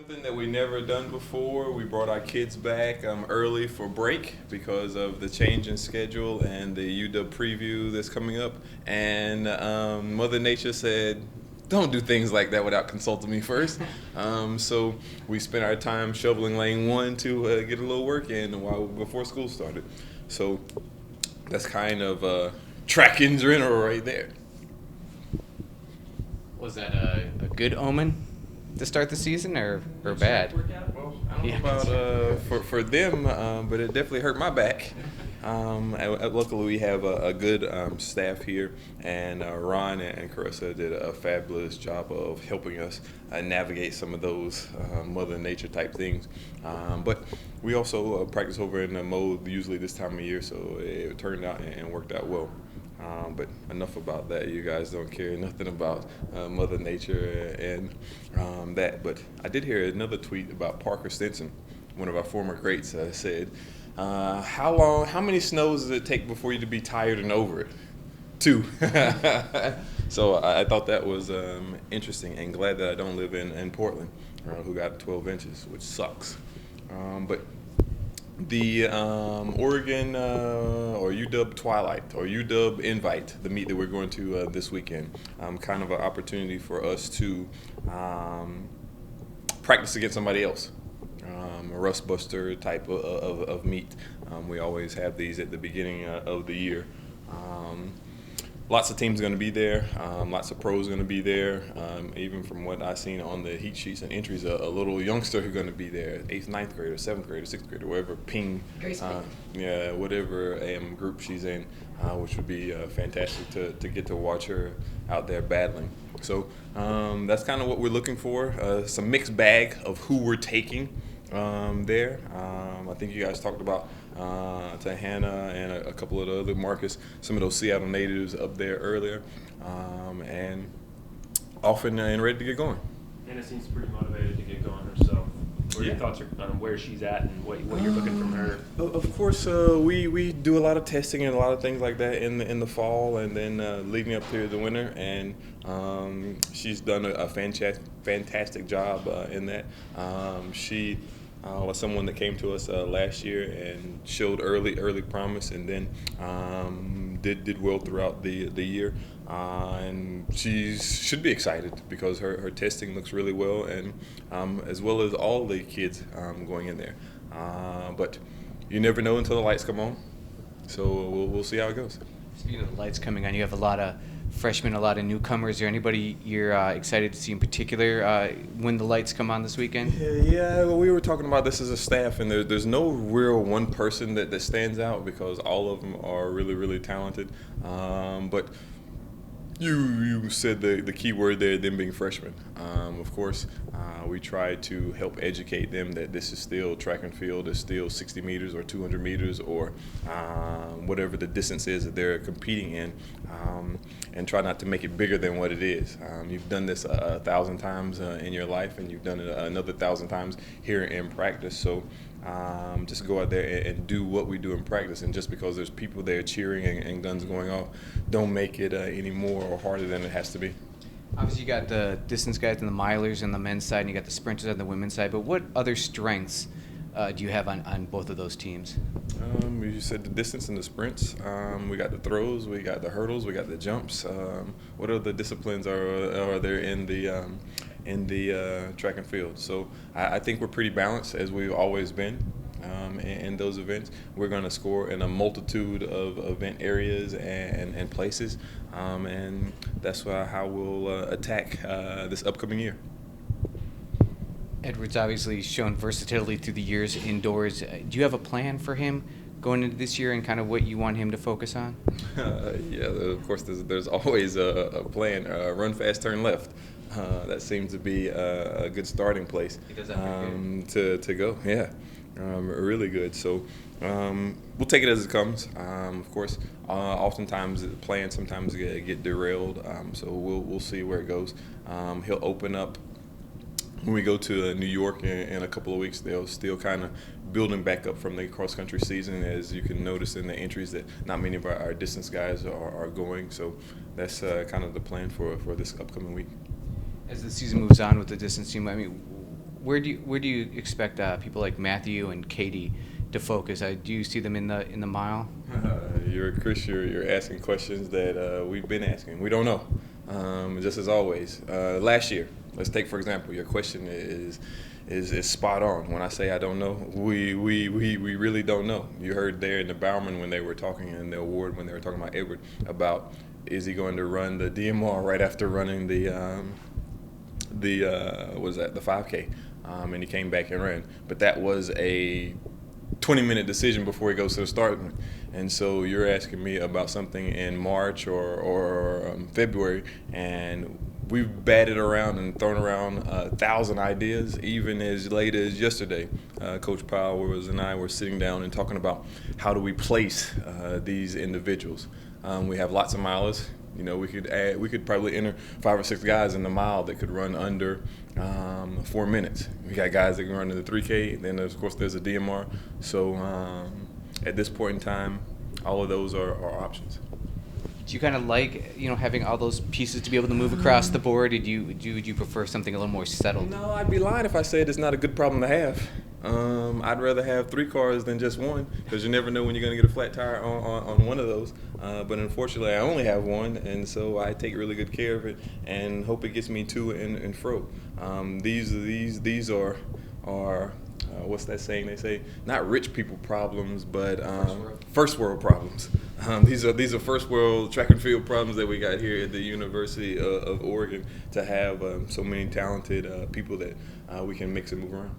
Something that we never done before. We brought our kids back early for break because of the change in schedule and the UW preview that's coming up. And Mother Nature said, "Don't do things like that without consulting me first." So we spent our time shoveling lane one to get a little work in while before school started. So that's kind of track in general right there. Was that a good omen to start the season, or bad? Well, I don't Yeah. know about for them, but it definitely hurt my back. Luckily, we have a good staff here, and Ron and Carissa did a fabulous job of helping us navigate some of those Mother Nature type things. But we also practice over in the mode usually this time of year, so it turned out and worked out well. But enough about that. You guys don't care nothing about Mother Nature and that. But I did hear another tweet about Parker Stinson, one of our former greats, said, how many snows does it take before you to be tired and over it? 2. So I thought that was interesting, and glad that I don't live in Portland, who got 12 inches, which sucks. But the Oregon or UW Twilight or UW Invite, the meet that we're going to this weekend, kind of an opportunity for us to practice against somebody else, a rust buster type of meet. We always have these at the beginning of the year. Lots of teams going to be there. Lots of pros going to be there. Even from what I've seen on the heat sheets and entries, a little youngster who's going to be there, 8th, 9th grader, 7th grader, 6th grader, whatever whatever group she's in, which would be fantastic to get to watch her out there battling. So that's kind of what we're looking for. Some mixed bag of who we're taking there. I think you guys talked about to Hannah and a couple of the other Marcus, some of those Seattle natives up there earlier, and often and ready to get going. Hannah seems pretty motivated to get going herself. What are your thoughts on where she's at and what you're looking from her? Of course, we do a lot of testing and a lot of things like that in the fall and then leading up to the winter, and she's done a fantastic job in that. She was someone that came to us last year and showed early promise, and then did well throughout the year. And she should be excited because her testing looks really well, and as well as all the kids going in there. But you never know until the lights come on, so we'll see how it goes. Speaking of the lights coming on, you have a lot of freshmen, a lot of newcomers. Is there anybody you're excited to see in particular when the lights come on this weekend? Yeah, well, we were talking about this as a staff, and there's no real one person that stands out because all of them are really, really talented. But you said the key word there, them being freshmen. Of course, we try to help educate them that this is still track and field, is still 60 meters or 200 meters or whatever the distance is that they're competing in, and try not to make it bigger than what it is. You've done this 1,000 times in your life, and you've done it another 1,000 times here in practice. So just go out there and do what we do in practice, and just because there's people there cheering and guns going off, don't make it any more or harder than it has to be. Obviously, you got the distance guys and the milers on the men's side, and you got the sprinters on the women's side. But what other strengths do you have on both of those teams? You said the distance and the sprints. We got the throws, we got the hurdles, we got the jumps. What other disciplines are there in the track and field? So I think we're pretty balanced, as we've always been. In those events, we're going to score in a multitude of event areas and places, and that's how we'll attack this upcoming year. Edward's obviously shown versatility through the years indoors. Do you have a plan for him going into this year and kind of what you want him to focus on? Yeah, of course, there's always a plan. Run fast, turn left. That seems to be a good starting place He does that pretty to go. Yeah, really good. So we'll take it as it comes. Of course, oftentimes the plans sometimes get derailed. So we'll see where it goes. He'll open up when we go to New York in a couple of weeks. They'll still kind of building back up from the cross-country season, as you can notice in the entries that not many of our distance guys are going. So that's kind of the plan for this upcoming week. As the season moves on with the distance team, I mean, where do you expect people like Matthew and Katie to focus? Do you see them in the mile? Chris, you're asking questions that we've been asking. We don't know. Just as always. Last year, let's take for example, your question is spot on. When I say I don't know, we really don't know. You heard there in the Bowerman when they were talking in the award when they were talking about Edward about is he going to run the DMR right after running the 5K, and he came back and ran. But that was a 20-minute decision before he goes to the start. And so you're asking me about something in March or February, and we've batted around and thrown around 1,000 ideas, even as late as yesterday. Coach Powers and I were sitting down and talking about how do we place these individuals. We have lots of milers. You know, we could probably enter 5 or 6 guys in the mile that could run under 4 minutes. We got guys that can run in the 3K. Then of course there's a DMR. So at this point in time, all of those are options. Do you kind of like having all those pieces to be able to move across the board? Would you prefer something a little more settled? No, I'd be lying if I said it's not a good problem to have. I'd rather have 3 cars than just one, because you never know when you're going to get a flat tire on one of those. But unfortunately, I only have one, and so I take really good care of it and hope it gets me to and fro. These are what's that saying? They say not rich people problems, but first world problems. These are first world track and field problems that we got here at the University of Oregon, to have so many talented people that we can mix and move around.